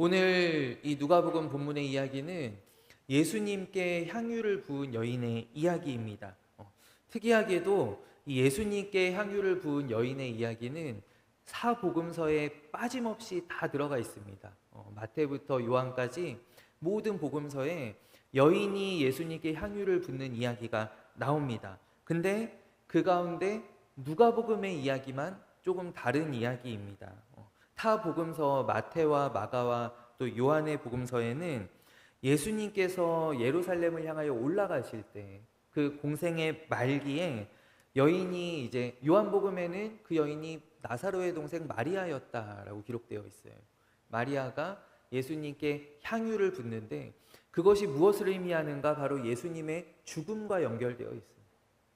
오늘 이 누가복음 본문의 이야기는 예수님께 향유를 부은 여인의 이야기입니다. 특이하게도 이 예수님께 향유를 부은 여인의 이야기는 사복음서에 빠짐없이 다 들어가 있습니다. 마태부터 요한까지 모든 복음서에 여인이 예수님께 향유를 붓는 이야기가 나옵니다. 근데 그 가운데 누가복음의 이야기만 조금 다른 이야기입니다. 타 복음서 마태와 마가와 또 요한의 복음서에는 예수님께서 예루살렘을 향하여 올라가실 때 그 공생의 말기에 여인이 이제 요한복음에는 그 여인이 나사로의 동생 마리아였다라고 기록되어 있어요. 마리아가 예수님께 향유를 붓는데 그것이 무엇을 의미하는가? 바로 예수님의 죽음과 연결되어 있습니다.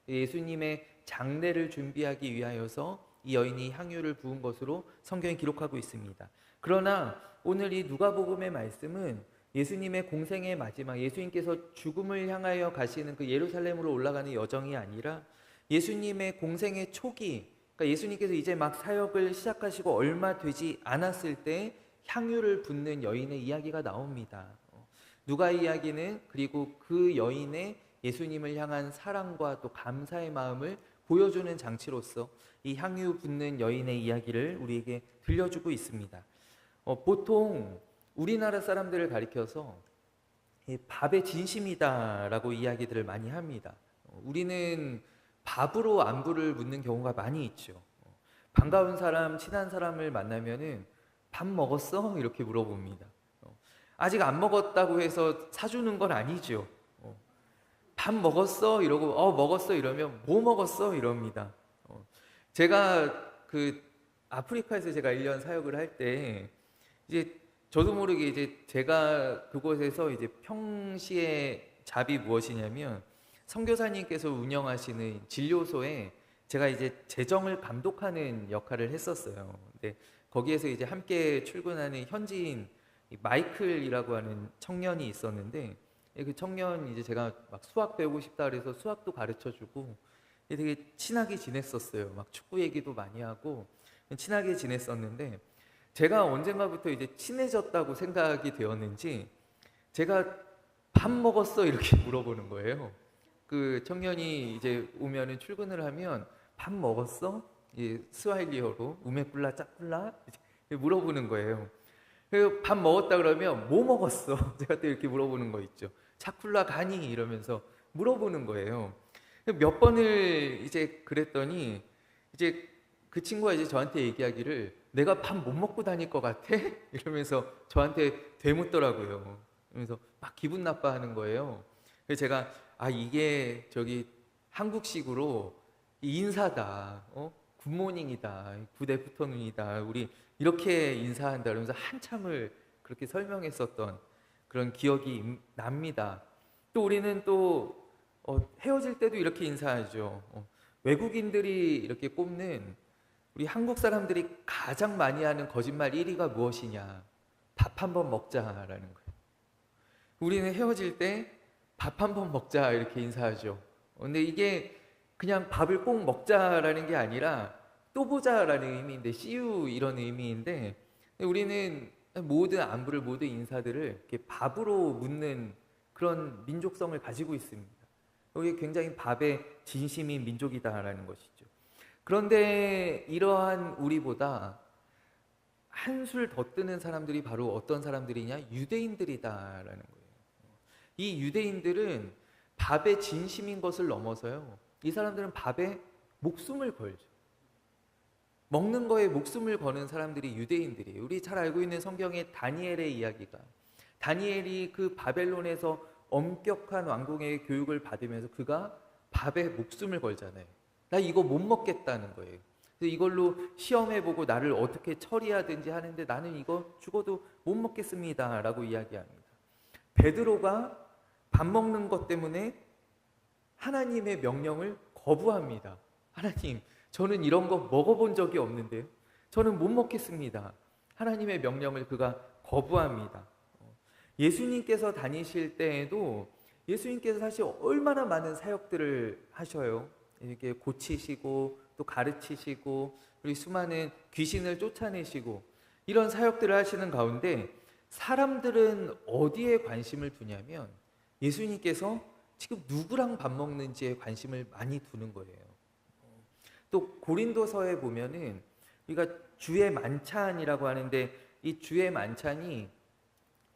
예수님의 장례를 준비하기 위하여서 이 여인이 향유를 부은 것으로 성경이 기록하고 있습니다. 그러나 오늘 이 누가복음의 말씀은 예수님의 공생의 마지막, 예수님께서 죽음을 향하여 가시는 그 예루살렘으로 올라가는 여정이 아니라 예수님의 공생의 초기, 그러니까 예수님께서 이제 막 사역을 시작하시고 얼마 되지 않았을 때 향유를 붓는 여인의 이야기가 나옵니다. 누가 이야기는 그리고 그 여인의 예수님을 향한 사랑과 또 감사의 마음을 보여주는 장치로서 이 향유 붓는 여인의 이야기를 우리에게 들려주고 있습니다. 보통 우리나라 사람들을 가리켜서 밥의 진심이다라고 이야기들을 많이 합니다. 우리는 밥으로 안부를 묻는 경우가 많이 있죠. 반가운 사람, 친한 사람을 만나면은 밥 먹었어? 이렇게 물어봅니다. 아직 안 먹었다고 해서 사주는 건 아니죠. 밥 먹었어? 이러고 먹었어? 이러면 뭐 먹었어? 이럽니다. 제가 그 아프리카에서 제가 1년 사역을 할 때 이제 저도 모르게 이제 제가 그곳에서 이제 평시의 잡이 무엇이냐면 선교사님께서 운영하시는 진료소에 제가 이제 재정을 감독하는 역할을 했었어요. 근데 거기에서 이제 함께 출근하는 현지인 마이클이라고 하는 청년이 있었는데 그 청년 이제 제가 막 수학 배우고 싶다 그래서 수학도 가르쳐 주고 되게 친하게 지냈었어요. 막 축구 얘기도 많이 하고 친하게 지냈었는데 제가 언젠가부터 이제 친해졌다고 생각이 되었는지 제가 밥 먹었어? 이렇게 물어보는 거예요. 그 청년이 이제 오면은 출근을 하면 밥 먹었어? 스와힐리어로 우메꿀라 짝꿀라 물어보는 거예요. 그리고 밥 먹었다 그러면 뭐 먹었어? 제가 또 이렇게 물어보는 거 있죠. 차쿨라 가니? 이러면서 물어보는 거예요. 몇 번을 이제 그랬더니 이제 그 친구가 이제 저한테 얘기하기를 내가 밥 못 먹고 다닐 것 같아? 이러면서 저한테 되묻더라고요. 그러면서 막 기분 나빠하는 거예요. 그래서 제가 이게 저기 한국식으로 인사다, 굿모닝이다, 굿애프터눈이다, 우리 이렇게 인사한다 그러면서 한참을 그렇게 설명했었던 그런 기억이 납니다. 또 우리는 또 헤어질 때도 이렇게 인사하죠. 외국인들이 이렇게 꼽는 우리 한국 사람들이 가장 많이 하는 거짓말 1위가 무엇이냐? 밥 한번 먹자라는 거예요. 우리는 헤어질 때 밥 한번 먹자 이렇게 인사하죠. 근데 이게 그냥 밥을 꼭 먹자라는 게 아니라 또 보자라는 의미인데 see you 이런 의미인데 우리는 모든 안부를 모든 인사들을 이렇게 밥으로 묻는 그런 민족성을 가지고 있습니다. 이게 굉장히 밥의 진심인 민족이다라는 것이죠. 그런데 이러한 우리보다 한술 더 뜨는 사람들이 바로 어떤 사람들이냐? 유대인들이다라는 거예요. 이 유대인들은 밥의 진심인 것을 넘어서요. 이 사람들은 밥에 목숨을 걸죠. 먹는 거에 목숨을 거는 사람들이 유대인들이에요. 우리 잘 알고 있는 성경의 다니엘의 이야기가 다니엘이 그 바벨론에서 엄격한 왕궁의 교육을 받으면서 그가 밥에 목숨을 걸잖아요. 나 이거 못 먹겠다는 거예요. 그래서 이걸로 시험해보고 나를 어떻게 처리하든지 하는데 나는 이거 죽어도 못 먹겠습니다 라고 이야기합니다. 베드로가 밥 먹는 것 때문에 하나님의 명령을 거부합니다. 하나님, 저는 이런 거 먹어본 적이 없는데요. 저는 못 먹겠습니다. 하나님의 명령을 그가 거부합니다. 예수님께서 다니실 때에도 예수님께서 사실 얼마나 많은 사역들을 하셔요. 이렇게 고치시고 또 가르치시고 그리고 수많은 귀신을 쫓아내시고 이런 사역들을 하시는 가운데 사람들은 어디에 관심을 두냐면 예수님께서 지금 누구랑 밥 먹는지에 관심을 많이 두는 거예요. 또 고린도서에 보면은 우리가 주의 만찬이라고 하는데, 이 주의 만찬이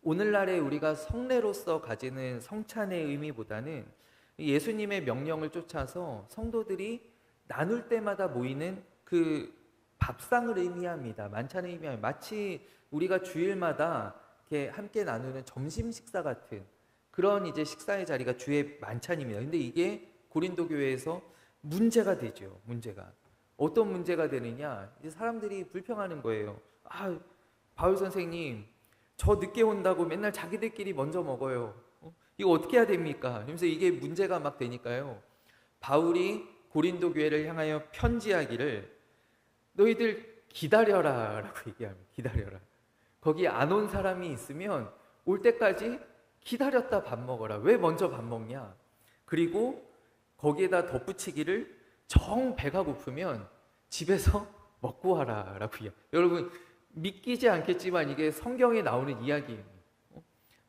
오늘날에 우리가 성례로서 가지는 성찬의 의미보다는 예수님의 명령을 쫓아서 성도들이 나눌 때마다 모이는 그 밥상을 의미합니다. 만찬을 의미합니다. 마치 우리가 주일마다 이렇게 함께 나누는 점심 식사 같은 그런 이제 식사의 자리가 주의 만찬입니다. 근데 이게 고린도 교회에서 문제가 되죠. 문제가 어떤 문제가 되느냐? 이제 사람들이 불평하는 거예요. 아, 바울 선생님, 저 늦게 온다고 맨날 자기들끼리 먼저 먹어요. 이거 어떻게 해야 됩니까? 그래서 이게 문제가 막 되니까요. 바울이 고린도 교회를 향하여 편지하기를 너희들 기다려라 라고 얘기합니다. 기다려라. 거기 안 온 사람이 있으면 올 때까지 기다렸다 밥 먹어라. 왜 먼저 밥 먹냐? 그리고 거기에다 덧붙이기를 정 배가 고프면 집에서 먹고 와라 라고 얘기해요. 여러분 믿기지 않겠지만 이게 성경에 나오는 이야기입니다.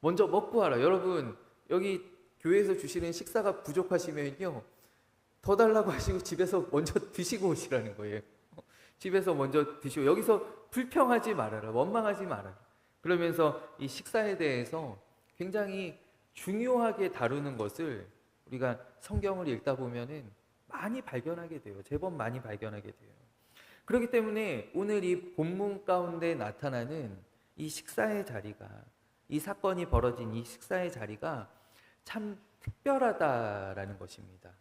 먼저 먹고 와라. 여러분 여기 교회에서 주시는 식사가 부족하시면요, 더 달라고 하시고 집에서 먼저 드시고 오시라는 거예요. 집에서 먼저 드시고 여기서 불평하지 말아라. 원망하지 말아라. 그러면서 이 식사에 대해서 굉장히 중요하게 다루는 것을 우리가 성경을 읽다 보면은 많이 발견하게 돼요. 제법 많이 발견하게 돼요. 그렇기 때문에 오늘 이 본문 가운데 나타나는 이 식사의 자리가, 이 사건이 벌어진 이 식사의 자리가 참 특별하다라는 것입니다.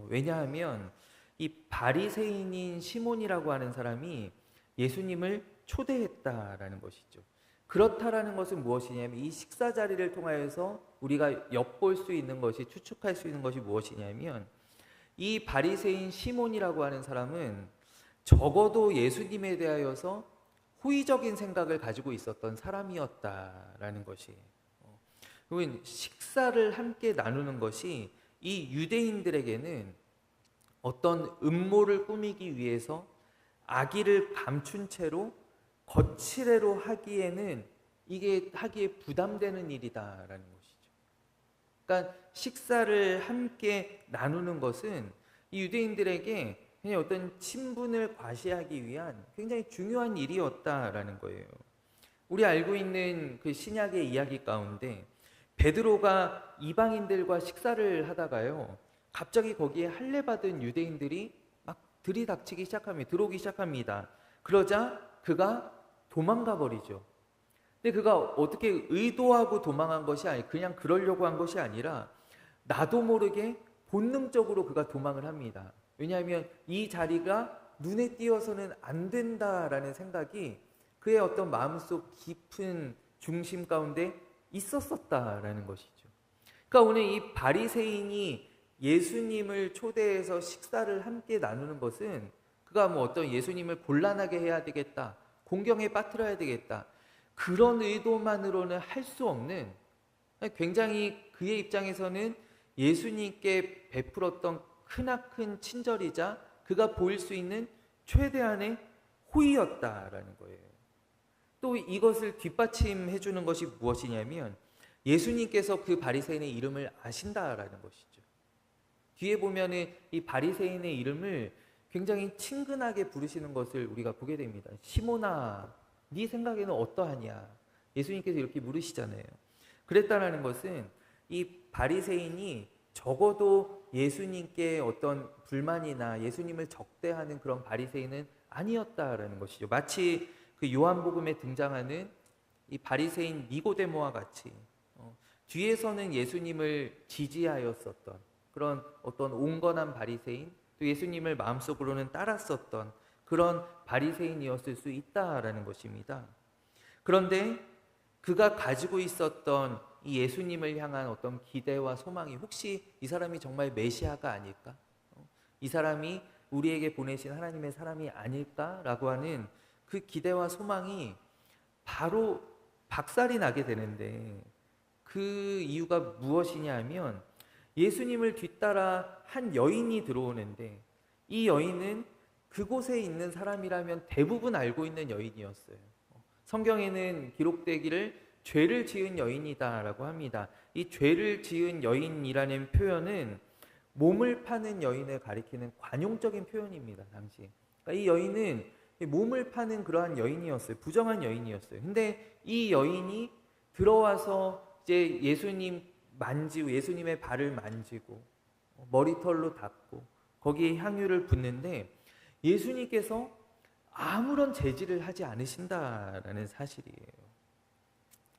왜냐하면 이 바리새인인 시몬이라고 하는 사람이 예수님을 초대했다라는 것이죠. 그렇다라는 것은 무엇이냐면 이 식사 자리를 통하여서 우리가 엿볼 수 있는 것이, 추측할 수 있는 것이 무엇이냐면 이 바리새인 시몬이라고 하는 사람은 적어도 예수님에 대하여서 호의적인 생각을 가지고 있었던 사람이었다라는 것이에요. 그러면 식사를 함께 나누는 것이 이 유대인들에게는 어떤 음모를 꾸미기 위해서 악의를 감춘 채로 거칠애로 하기에는 이게 하기에 부담되는 일이다라는 것이죠. 그러니까 식사를 함께 나누는 것은 이 유대인들에게 그냥 어떤 친분을 과시하기 위한 굉장히 중요한 일이었다라는 거예요. 우리 알고 있는 그 신약의 이야기 가운데 베드로가 이방인들과 식사를 하다가요, 갑자기 거기에 할례 받은 유대인들이 막 들이닥치기 시작합니다. 들어오기 시작합니다. 그러자 그가 도망가 버리죠. 근데 그가 어떻게 의도하고 도망한 것이 아니, 그냥 그러려고 한 것이 아니라 나도 모르게 본능적으로 그가 도망을 합니다. 왜냐하면 이 자리가 눈에 띄어서는 안 된다라는 생각이 그의 어떤 마음속 깊은 중심 가운데 있었었다라는 것이죠. 그러니까 오늘 이 바리새인이 예수님을 초대해서 식사를 함께 나누는 것은 그가 뭐 어떤 예수님을 곤란하게 해야 되겠다, 공경에 빠뜨려야 되겠다, 그런 의도만으로는 할 수 없는, 굉장히 그의 입장에서는 예수님께 베풀었던 크나큰 친절이자 그가 보일 수 있는 최대한의 호의였다라는 거예요. 또 이것을 뒷받침해 주는 것이 무엇이냐면 예수님께서 그 바리새인의 이름을 아신다라는 것이죠. 뒤에 보면은 이 바리새인의 이름을 굉장히 친근하게 부르시는 것을 우리가 보게 됩니다. 시몬아, 네 생각에는 어떠하냐? 예수님께서 이렇게 물으시잖아요. 그랬다라는 것은 이 바리새인이 적어도 예수님께 어떤 불만이나 예수님을 적대하는 그런 바리새인은 아니었다라는 것이죠. 마치 그 요한복음에 등장하는 이 바리새인 니고데모와 같이 뒤에서는 예수님을 지지하였었던 그런 어떤 온건한 바리새인, 또 예수님을 마음속으로는 따랐었던 그런 바리새인이었을 수 있다라는 것입니다. 그런데 그가 가지고 있었던 이 예수님을 향한 어떤 기대와 소망이, 혹시 이 사람이 정말 메시아가 아닐까? 이 사람이 우리에게 보내신 하나님의 사람이 아닐까라고 하는 그 기대와 소망이 바로 박살이 나게 되는데, 그 이유가 무엇이냐 하면 예수님을 뒤따라 한 여인이 들어오는데, 이 여인은 그곳에 있는 사람이라면 대부분 알고 있는 여인이었어요. 성경에는 기록되기를 죄를 지은 여인이다라고 합니다. 이 죄를 지은 여인이라는 표현은 몸을 파는 여인을 가리키는 관용적인 표현입니다. 당시. 그러니까 이 여인은 몸을 파는 그러한 여인이었어요. 부정한 여인이었어요. 근데 이 여인이 들어와서 이제 예수님의 발을 만지고 머리털로 닦고 거기에 향유를 붓는데 예수님께서 아무런 제지를 하지 않으신다라는 사실이에요.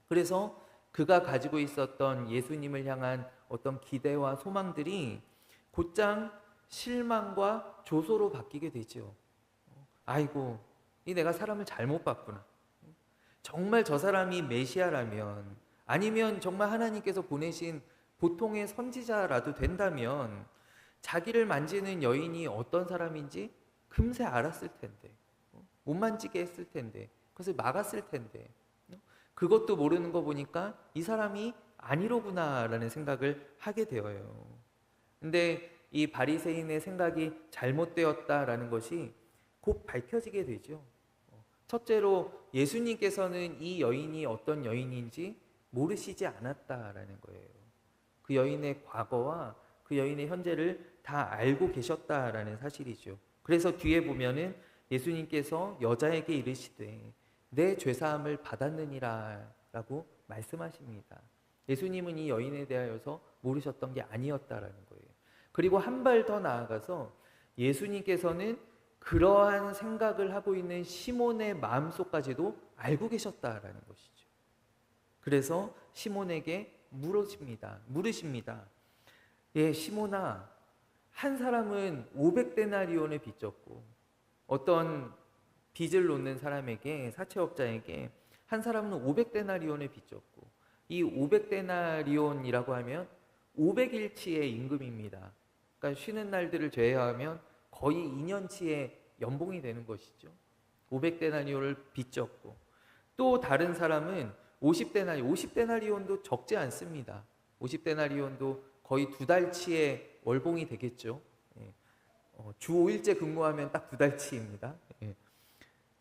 그래서 그가 가지고 있었던 예수님을 향한 어떤 기대와 소망들이 곧장 실망과 조소로 바뀌게 되죠. 아이고, 내가 사람을 잘못 봤구나. 정말 저 사람이 메시아라면, 아니면 정말 하나님께서 보내신 보통의 선지자라도 된다면 자기를 만지는 여인이 어떤 사람인지 금세 알았을 텐데, 못 만지게 했을 텐데, 그것을 막았을 텐데, 그것도 모르는 거 보니까 이 사람이 아니로구나라는 생각을 하게 되어요. 근데 이 바리새인의 생각이 잘못되었다라는 것이 곧 밝혀지게 되죠. 첫째로 예수님께서는 이 여인이 어떤 여인인지 모르시지 않았다라는 거예요. 그 여인의 과거와 그 여인의 현재를 다 알고 계셨다라는 사실이죠. 그래서 뒤에 보면은 예수님께서 여자에게 이르시되 내 죄사함을 받았느니라 라고 말씀하십니다. 예수님은 이 여인에 대하여서 모르셨던 게 아니었다라는 거예요. 그리고 한 발 더 나아가서 예수님께서는 그러한 생각을 하고 있는 시몬의 마음속까지도 알고 계셨다라는 것이죠. 그래서 시몬에게 물으십니다. 예, 시몬아, 한 사람은 500데나리온을 빚졌고 어떤 빚을 놓는 사람에게, 사채업자에게 한 사람은 500데나리온을 빚졌고, 이 500데나리온이라고 하면 500일치의 임금입니다. 그러니까 쉬는 날들을 제외하면 거의 2년치의 연봉이 되는 것이죠. 500데나리온을 빚졌고, 또 다른 사람은 50데나리온도 적지 않습니다. 50데나리온도 거의 2달치의 월봉이 되겠죠. 주 5일째 근무하면 딱 2달치입니다.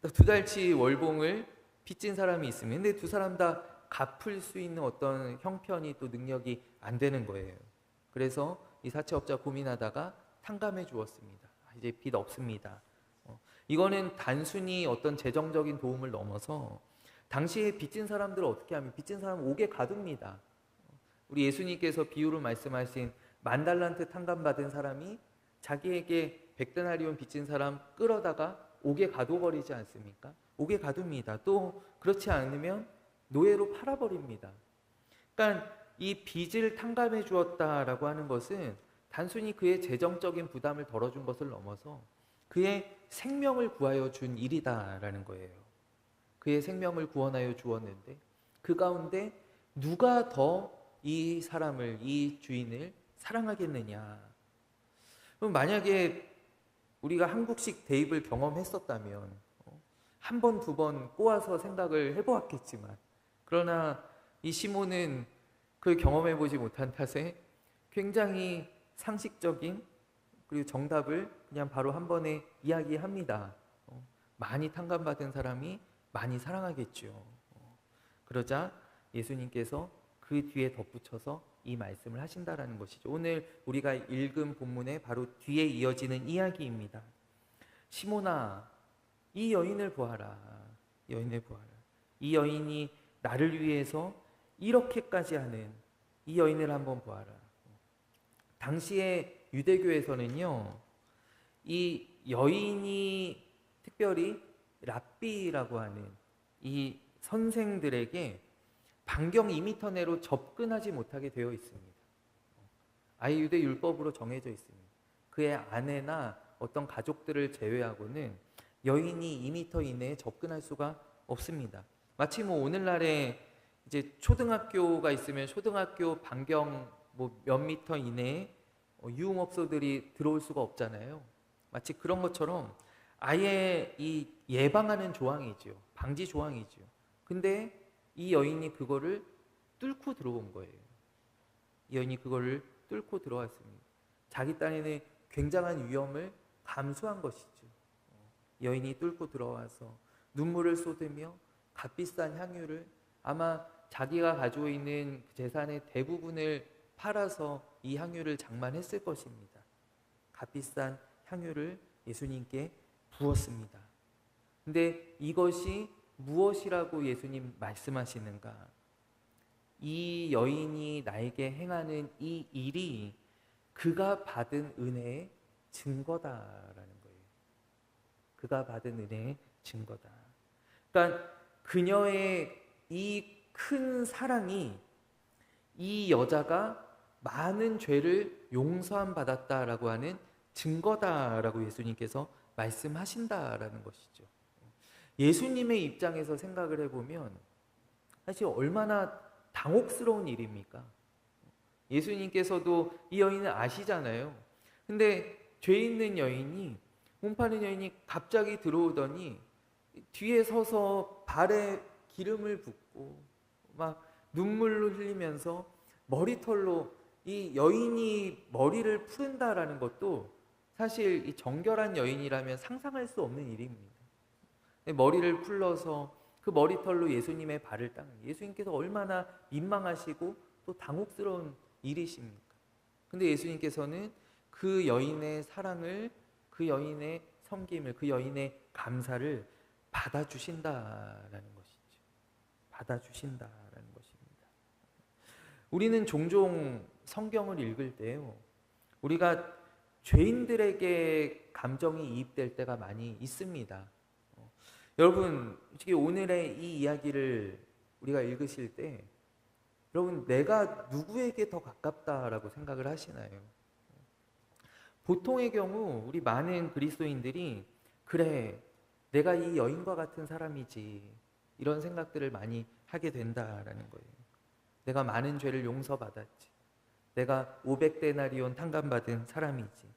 딱 2달치 월봉을 빚진 사람이 있으면, 근데 두 사람 다 갚을 수 있는 어떤 형편이 또 능력이 안 되는 거예요. 그래서 이 사채업자 고민하다가 탕감해 주었습니다. 이제 빚 없습니다. 이거는 단순히 어떤 재정적인 도움을 넘어서 당시에 빚진 사람들을 어떻게 하면 빚진 사람은 옥에 가둡니다. 우리 예수님께서 비유로 말씀하신 10,000달란트 탕감받은 사람이 자기에게 100데나리온 빚진 사람 끌어다가 옥에 가둬버리지 않습니까? 옥에 가둡니다. 또 그렇지 않으면 노예로 팔아버립니다. 그러니까 이 빚을 탕감해 주었다라고 하는 것은 단순히 그의 재정적인 부담을 덜어준 것을 넘어서 그의 생명을 구하여 준 일이다라는 거예요. 그의 생명을 구원하여 주었는데 그 가운데 누가 더 이 사람을, 이 주인을 사랑하겠느냐. 그럼 만약에 우리가 한국식 대입을 경험했었다면 한 번, 두 번 꼬아서 생각을 해보았겠지만, 그러나 이 시몬은 그걸 경험해보지 못한 탓에 굉장히 상식적인 그리고 정답을 그냥 바로 한 번에 이야기합니다. 많이 탕감받은 사람이 많이 사랑하겠죠. 그러자 예수님께서 그 뒤에 덧붙여서 이 말씀을 하신다라는 것이죠. 오늘 우리가 읽은 본문의 바로 뒤에 이어지는 이야기입니다. 시몬아, 이 여인을 보아라. 여인을 보아라. 이 여인이 나를 위해서 이렇게까지 하는 이 여인을 한번 보아라. 당시에 유대교에서는요, 이 여인이 특별히 랍비라고 하는 이 선생들에게 반경 2m 내로 접근하지 못하게 되어 있습니다. 아예 유대 율법으로 정해져 있습니다. 그의 아내나 어떤 가족들을 제외하고는 여인이 2m 이내에 접근할 수가 없습니다. 마치 오늘날에 이제 초등학교가 있으면 초등학교 반경 몇 미터 이내에 유흥업소들이 들어올 수가 없잖아요. 마치 그런 것처럼 아예 이 예방하는 조항이죠. 방지 조항이죠. 근데 이 여인이 그거를 뚫고 들어온 거예요. 이 여인이 그거를 뚫고 들어왔습니다. 자기 딴에는 굉장한 위험을 감수한 것이죠. 여인이 뚫고 들어와서 눈물을 쏟으며 값비싼 향유를, 아마 자기가 가지고 있는 재산의 대부분을 팔아서 이 향유를 장만했을 것입니다. 값비싼 향유를 예수님께 부었습니다. 근데 이것이 무엇이라고 예수님 말씀하시는가? 이 여인이 나에게 행하는 이 일이 그가 받은 은혜의 증거다라는 거예요. 그가 받은 은혜의 증거다. 그러니까 그녀의 이 큰 사랑이 이 여자가 많은 죄를 용서함 받았다라고 하는 증거다라고 예수님께서 말씀하신다라는 것이죠. 예수님의 입장에서 생각을 해보면 사실 얼마나 당혹스러운 일입니까? 예수님께서도 이 여인을 아시잖아요. 근데 죄 있는 여인이, 몸 파는 여인이 갑자기 들어오더니 뒤에 서서 발에 기름을 붓고 막 눈물로 흘리면서 머리털로 이 여인이 머리를 푸른다라는 것도 사실 이 정결한 여인이라면 상상할 수 없는 일입니다. 머리를 풀러서 그 머리털로 예수님의 발을 닦는, 예수님께서 얼마나 민망하시고 또 당혹스러운 일이십니까? 근데 예수님께서는 그 여인의 사랑을, 그 여인의 섬김을, 그 여인의 감사를 받아주신다라는 것이죠. 받아주신다라는 것입니다. 우리는 종종 성경을 읽을 때요, 우리가 죄인들에게 감정이 이입될 때가 많이 있습니다. 여러분, 솔직히 오늘의 이 이야기를 우리가 읽으실 때 여러분, 내가 누구에게 더 가깝다라고 생각을 하시나요? 보통의 경우 우리 많은 그리스도인들이 그래, 내가 이 여인과 같은 사람이지, 이런 생각들을 많이 하게 된다라는 거예요. 내가 많은 죄를 용서받았지, 내가 500데나리온 탕감받은 사람이지.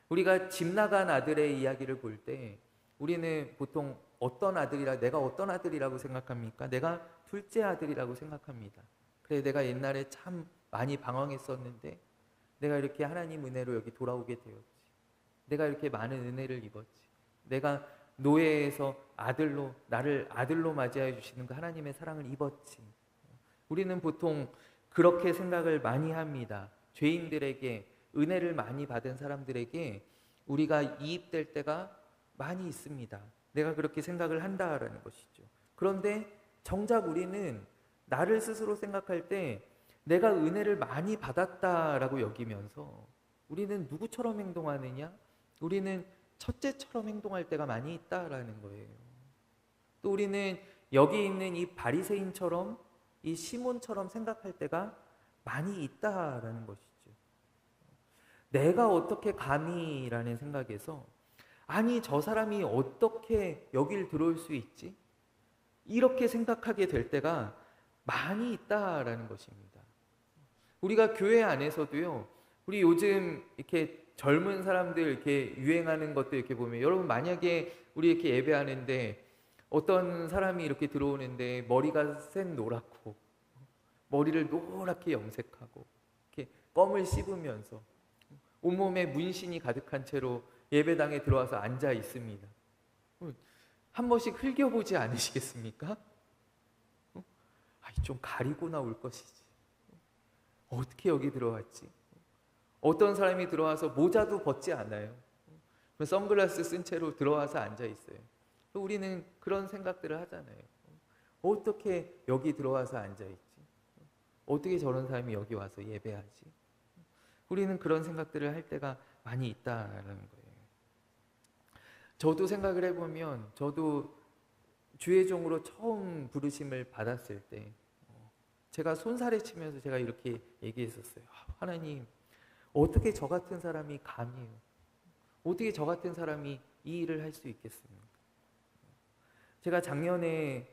우리가 집 나간 아들의 이야기를 볼 때 우리는 보통 내가 어떤 아들이라고 생각합니까? 내가 둘째 아들이라고 생각합니다. 그래, 내가 옛날에 참 많이 방황했었는데 내가 이렇게 하나님 은혜로 여기 돌아오게 되었지. 내가 이렇게 많은 은혜를 입었지. 내가 노예에서 나를 아들로 맞이해 주시는 그 하나님의 사랑을 입었지. 우리는 보통 그렇게 생각을 많이 합니다. 죄인들에게, 은혜를 많이 받은 사람들에게 우리가 이입될 때가 많이 있습니다. 내가 그렇게 생각을 한다라는 것이죠. 그런데 정작 우리는 나를 스스로 생각할 때 내가 은혜를 많이 받았다라고 여기면서 우리는 누구처럼 행동하느냐? 우리는 첫째처럼 행동할 때가 많이 있다라는 거예요. 또 우리는 여기 있는 이 바리새인처럼, 이 시몬처럼 생각할 때가 많이 있다라는 것이죠. 내가 어떻게 감히라는 생각에서, 아니 저 사람이 어떻게 여길 들어올 수 있지? 이렇게 생각하게 될 때가 많이 있다라는 것입니다. 우리가 교회 안에서도요, 우리 요즘 이렇게 젊은 사람들 이렇게 유행하는 것도 이렇게 보면, 여러분 만약에 우리 이렇게 예배하는데 어떤 사람이 이렇게 들어오는데 머리가 샌 노랗고 머리를 노랗게 염색하고 이렇게 껌을 씹으면서 온몸에 문신이 가득한 채로 예배당에 들어와서 앉아 있습니다. 한 번씩 흘겨보지 않으시겠습니까? 좀 가리고 나올 것이지. 어떻게 여기 들어왔지? 어떤 사람이 들어와서 모자도 벗지 않아요. 선글라스 쓴 채로 들어와서 앉아 있어요. 우리는 그런 생각들을 하잖아요. 어떻게 여기 들어와서 앉아 있지? 어떻게 저런 사람이 여기 와서 예배하지? 우리는 그런 생각들을 할 때가 많이 있다라는 거예요. 저도 생각을 해보면, 저도 주의 종으로 처음 부르심을 받았을 때 제가 손살에 치면서 제가 이렇게 얘기했었어요. 하나님, 어떻게 저 같은 사람이 감히요? 어떻게 저 같은 사람이 이 일을 할 수 있겠습니까? 제가 작년에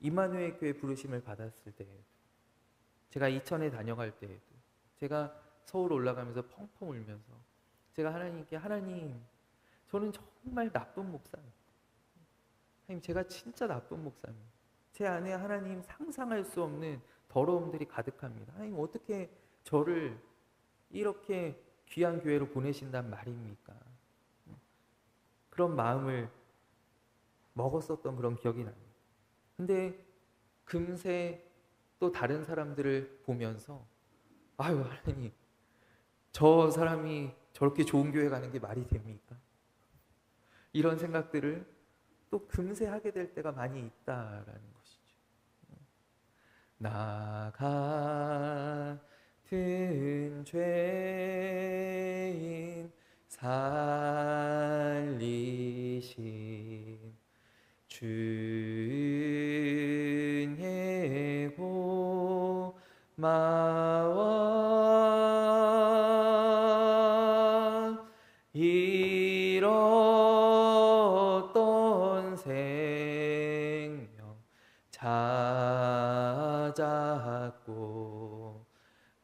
임마누엘 교회 부르심을 받았을 때에도, 제가 이천에 다녀갈 때에도, 제가 서울 올라가면서 펑펑 울면서 제가 하나님께, 하나님, 저는 정말 나쁜 목사입니다. 하나님, 제가 진짜 나쁜 목사입니다. 제 안에 하나님 상상할 수 없는 더러움들이 가득합니다. 하나님, 어떻게 저를 이렇게 귀한 교회로 보내신단 말입니까? 그런 마음을 먹었었던 그런 기억이 납니다. 근데 금세 또 다른 사람들을 보면서 아유 하나님, 저 사람이 저렇게 좋은 교회 가는 게 말이 됩니까? 이런 생각들을 또 금세 하게 될 때가 많이 있다라는 것이죠. 나 같은 죄인 살리신 주의 고마워 잃었던 생명 찾았고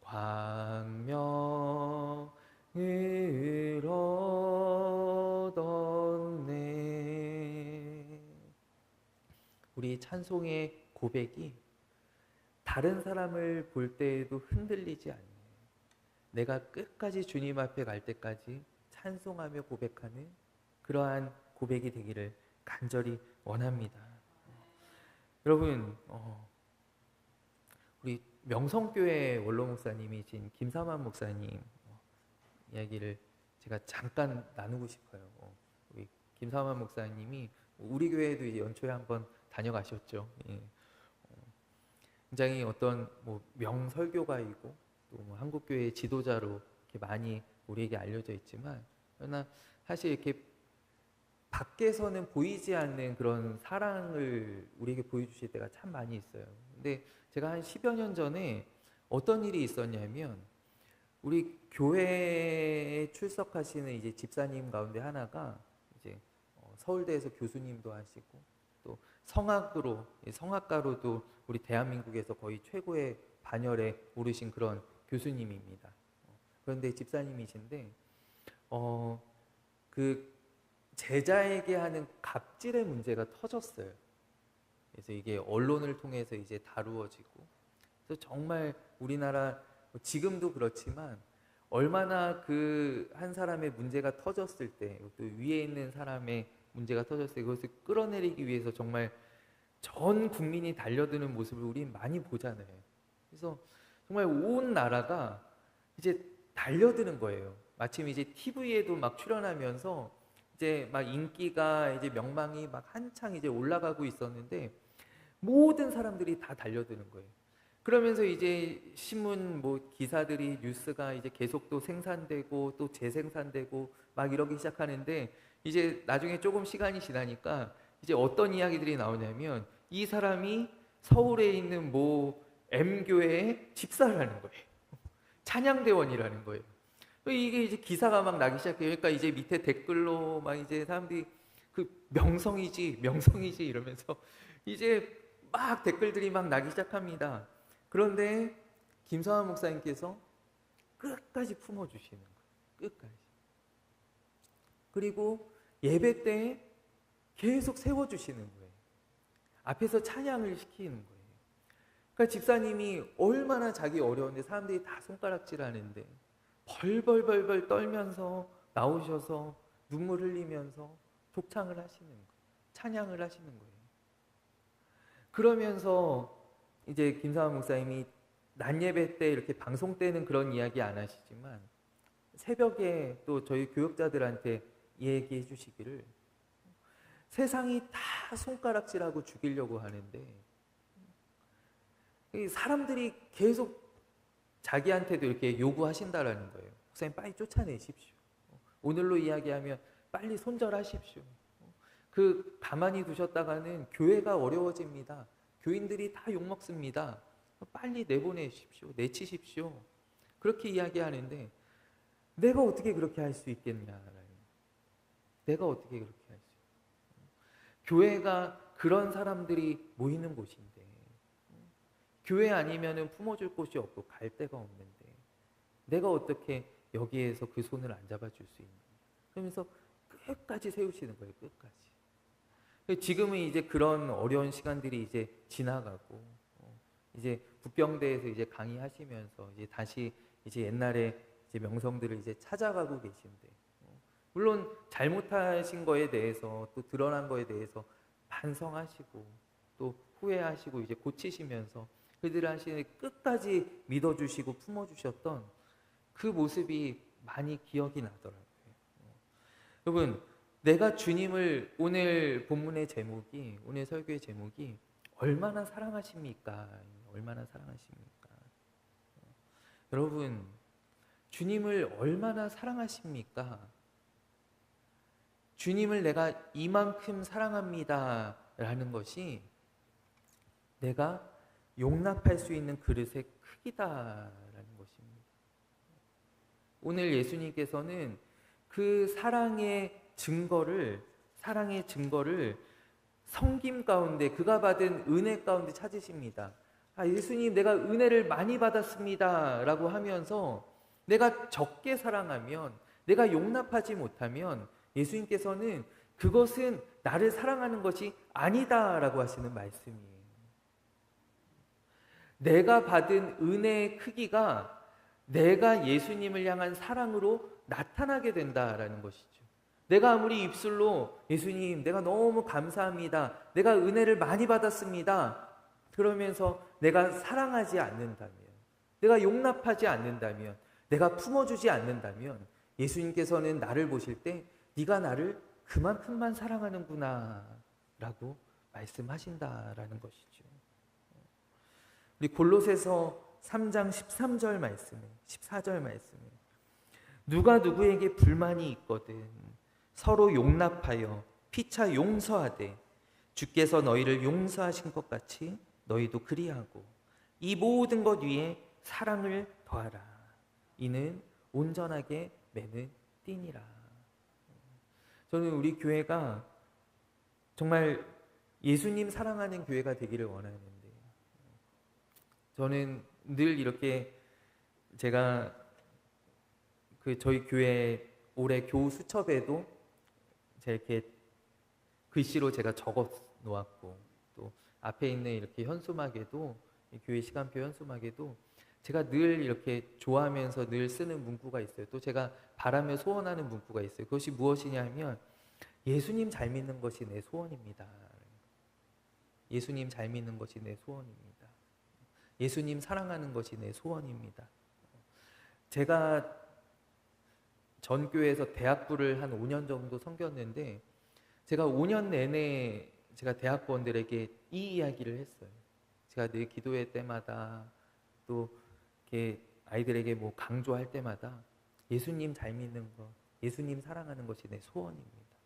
광명을 얻었네. 우리 찬송의 고백이 다른 사람을 볼 때에도 흔들리지 않는, 내가 끝까지 주님 앞에 갈 때까지 찬송하며 고백하는 그러한 고백이 되기를 간절히 원합니다. 여러분, 우리 명성교회 원로 목사님이신 김삼환 목사님 이야기를 제가 잠깐 나누고 싶어요. 우리 김삼환 목사님이 우리 교회에도 이제 연초에 한번 다녀가셨죠. 예. 굉장히 어떤 명설교가이고 또 한국교회의 지도자로 이렇게 많이 우리에게 알려져 있지만, 그러나 사실 이렇게 밖에서는 보이지 않는 그런 사랑을 우리에게 보여주실 때가 참 많이 있어요. 근데 제가 한 10여 년 전에 어떤 일이 있었냐면, 우리 교회에 출석하시는 이제 집사님 가운데 하나가 이제 서울대에서 교수님도 하시고 또 성악가로도 우리 대한민국에서 거의 최고의 반열에 오르신 그런 교수님입니다. 그런데 집사님이신데 그 제자에게 하는 갑질의 문제가 터졌어요. 그래서 이게 언론을 통해서 이제 다루어지고, 그래서 정말 우리나라 지금도 그렇지만 얼마나 그 한 사람의 문제가 터졌을 때, 또 위에 있는 사람의 문제가 터졌을 때 그것을 끌어내리기 위해서 정말 전 국민이 달려드는 모습을 우리 많이 보잖아요. 그래서 정말 온 나라가 이제 달려드는 거예요. 마침 이제 TV에도 막 출연하면서 이제 막 인기가 이제 명망이 막 한창 이제 올라가고 있었는데 모든 사람들이 다 달려드는 거예요. 그러면서 이제 신문 기사들이 뉴스가 이제 계속 또 생산되고 또 재생산되고 막 이러기 시작하는데, 이제 나중에 조금 시간이 지나니까 이제 어떤 이야기들이 나오냐면 이 사람이 서울에 있는 M교회에 집사라는 거예요. 찬양대원이라는 거예요. 이게 이제 기사가 막 나기 시작해요. 그러니까 이제 밑에 댓글로 막 이제 사람들이 그 명성이지 이러면서 이제 막 댓글들이 막 나기 시작합니다. 그런데 김성환 목사님께서 끝까지 품어주시는 거예요. 끝까지. 그리고 예배 때 계속 세워주시는 거예요. 앞에서 찬양을 시키는 거예요. 그러니까 집사님이 얼마나 자기 어려운데 사람들이 다 손가락질하는데 벌벌 떨면서 나오셔서 눈물 흘리면서 독창을 하시는 거예요. 찬양을 하시는 거예요. 그러면서 이제 김상환 목사님이 낮 예배 때 이렇게 방송 때는 그런 이야기 안 하시지만 새벽에 또 저희 교역자들한테 얘기해 주시기를, 세상이 다 손가락질하고 죽이려고 하는데 사람들이 계속 자기한테도 이렇게 요구하신다라는 거예요. 목사님 빨리 쫓아내십시오. 오늘로 이야기하면 빨리 손절하십시오. 그 가만히 두셨다가는 교회가 어려워집니다. 교인들이 다 욕먹습니다. 빨리 내보내십시오. 내치십시오. 그렇게 이야기하는데 내가 어떻게 그렇게 할 수 있겠냐. 내가 어떻게 그렇게 할 수 있겠냐. 교회가 그런 사람들이 모이는 곳인데, 교회 아니면은 품어줄 곳이 없고 갈 데가 없는데 내가 어떻게 여기에서 그 손을 안 잡아줄 수 있느냐. 그러면서 끝까지 세우시는 거예요. 끝까지. 지금은 이제 그런 어려운 시간들이 이제 지나가고 이제 북경대에서 이제 강의하시면서 이제 다시 이제 옛날에 이제 명성들을 이제 찾아가고 계신데, 물론 잘못하신 거에 대해서 또 드러난 거에 대해서 반성하시고 또 후회하시고 이제 고치시면서 그들을 하시는 끝까지 믿어주시고 품어주셨던 그 모습이 많이 기억이 나더라고요. 여러분, 내가 주님을, 오늘 본문의 제목이, 오늘 설교의 제목이 얼마나 사랑하십니까? 얼마나 사랑하십니까? 여러분, 주님을 얼마나 사랑하십니까? 주님을 내가 이만큼 사랑합니다 라는 것이 내가 용납할 수 있는 그릇의 크기다라는 것입니다. 오늘 예수님께서는 그 사랑의 증거를 섬김 가운데, 그가 받은 은혜 가운데 찾으십니다. 예수님, 내가 은혜를 많이 받았습니다 라고 하면서 내가 적게 사랑하면, 내가 용납하지 못하면 예수님께서는 그것은 나를 사랑하는 것이 아니다라고 하시는 말씀이에요. 내가 받은 은혜의 크기가 내가 예수님을 향한 사랑으로 나타나게 된다라는 것이죠. 내가 아무리 입술로 예수님, 내가 너무 감사합니다, 내가 은혜를 많이 받았습니다, 그러면서 내가 사랑하지 않는다면, 내가 용납하지 않는다면, 내가 품어주지 않는다면 예수님께서는 나를 보실 때 네가 나를 그만큼만 사랑하는구나 라고 말씀하신다라는 것이죠. 우리 골로새서 3장 13절 말씀에, 14절 말씀에 누가 누구에게 불만이 있거든 서로 용납하여 피차 용서하되 주께서 너희를 용서하신 것 같이 너희도 그리하고 이 모든 것 위에 사랑을 더하라. 이는 온전하게 매는 띠니라. 저는 우리 교회가 정말 예수님 사랑하는 교회가 되기를 원하는데, 저는 늘 이렇게 제가 저희 교회 올해 교우 수첩에도 제가 이렇게 글씨로 제가 적어 놓았고, 또 앞에 있는 이렇게 현수막에도, 교회 시간표 현수막에도 제가 늘 이렇게 좋아하면서 늘 쓰는 문구가 있어요. 또 제가 바라며 소원하는 문구가 있어요. 그것이 무엇이냐 하면 예수님 잘 믿는 것이 내 소원입니다. 예수님 잘 믿는 것이 내 소원입니다. 예수님 사랑하는 것이 내 소원입니다. 제가 전 교회에서 대학부를 한 5년 정도 섬겼는데, 제가 5년 내내 제가 대학부원들에게 이 이야기를 했어요. 제가 늘 기도회 때마다 또 이렇게 아이들에게 뭐 강조할 때마다 예수님 잘 믿는 것, 예수님 사랑하는 것이 내 소원입니다.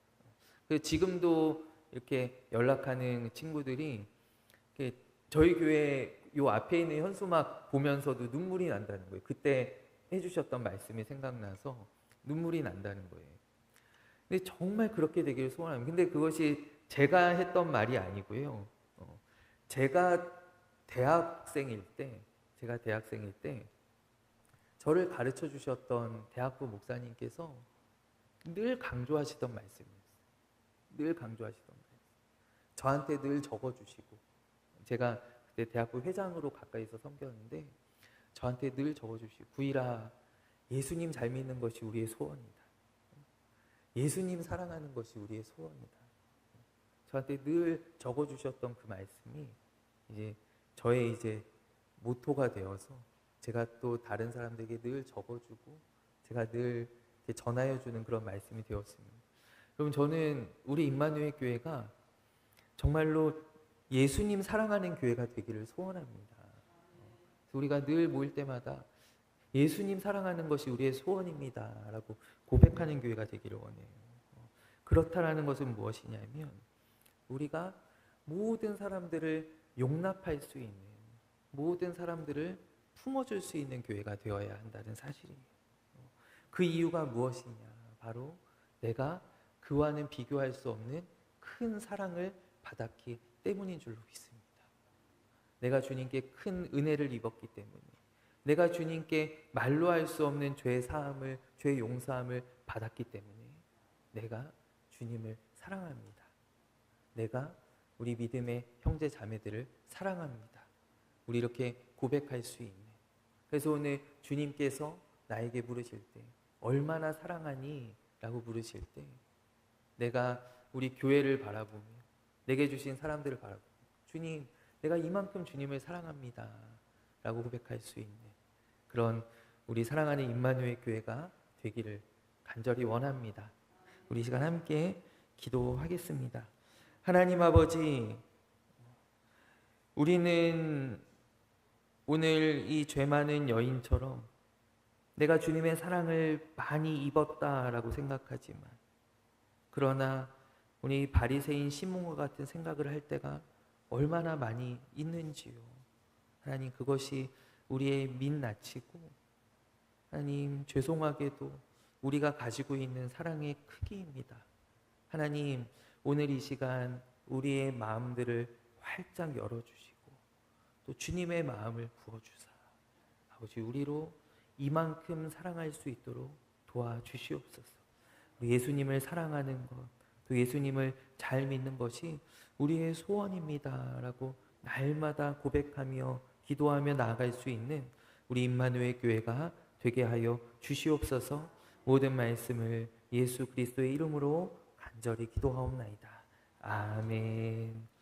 그래서 지금도 이렇게 연락하는 친구들이 이렇게 저희 교회 요 앞에 있는 현수막 보면서도 눈물이 난다는 거예요. 그때 해주셨던 말씀이 생각나서 눈물이 난다는 거예요. 근데 정말 그렇게 되기를 소원합니다. 근데 그것이 제가 했던 말이 아니고요. 제가 대학생일 때 저를 가르쳐 주셨던 대학부 목사님께서 늘 강조하시던 말씀이었어요. 늘 강조하시던 말씀. 저한테 늘 적어주시고, 제가 그때 대학부 회장으로 가까이서 섬겼는데 저한테 늘 적어주시고, 구일아, 예수님 잘 믿는 것이 우리의 소원이다. 예수님 사랑하는 것이 우리의 소원이다. 저한테 늘 적어주셨던 그 말씀이 이제 저의 모토가 되어서 제가 또 다른 사람들에게 늘 적어주고 제가 늘 전하여주는 그런 말씀이 되었습니다. 여러분, 저는 우리 임마누엘 교회가 정말로 예수님 사랑하는 교회가 되기를 소원합니다. 우리가 늘 모일 때마다 예수님 사랑하는 것이 우리의 소원입니다 라고 고백하는 교회가 되기를 원해요. 그렇다라는 것은 무엇이냐면 우리가 모든 사람들을 용납할 수 있는, 모든 사람들을 품어줄 수 있는 교회가 되어야 한다는 사실이에요. 그 이유가 무엇이냐? 바로 내가 그와는 비교할 수 없는 큰 사랑을 받았기 때문인 줄로 믿습니다. 내가 주님께 큰 은혜를 입었기 때문에, 내가 주님께 말로 할 수 없는 죄 사함을, 죄 용서함을 받았기 때문에 내가 주님을 사랑합니다. 내가 우리 믿음의 형제 자매들을 사랑합니다. 우리 이렇게 고백할 수 있는, 그래서 오늘 주님께서 나에게 물으실 때 얼마나 사랑하니? 라고 물으실 때 내가 우리 교회를 바라보며 내게 주신 사람들을 바라보며 주님, 내가 이만큼 주님을 사랑합니다 라고 고백할 수 있는 그런 우리 사랑하는 임마누엘 교회가 되기를 간절히 원합니다. 우리 시간 함께 기도하겠습니다. 하나님 아버지, 우리는 오늘 이 죄 많은 여인처럼 내가 주님의 사랑을 많이 입었다라고 생각하지만, 그러나 우리 바리새인 시몬과 같은 생각을 할 때가 얼마나 많이 있는지요. 하나님, 그것이 우리의 민낯이고, 하나님 죄송하게도 우리가 가지고 있는 사랑의 크기입니다. 하나님, 오늘 이 시간 우리의 마음들을 활짝 열어주시고 또 주님의 마음을 부어주사 아버지, 우리로 이만큼 사랑할 수 있도록 도와주시옵소서. 예수님을 사랑하는 것, 또 예수님을 잘 믿는 것이 우리의 소원입니다 라고 날마다 고백하며 기도하며 나아갈 수 있는 우리 임마누엘 교회가 되게 하여 주시옵소서. 모든 말씀을 예수 그리스도의 이름으로 간절히 기도하옵나이다. 아멘.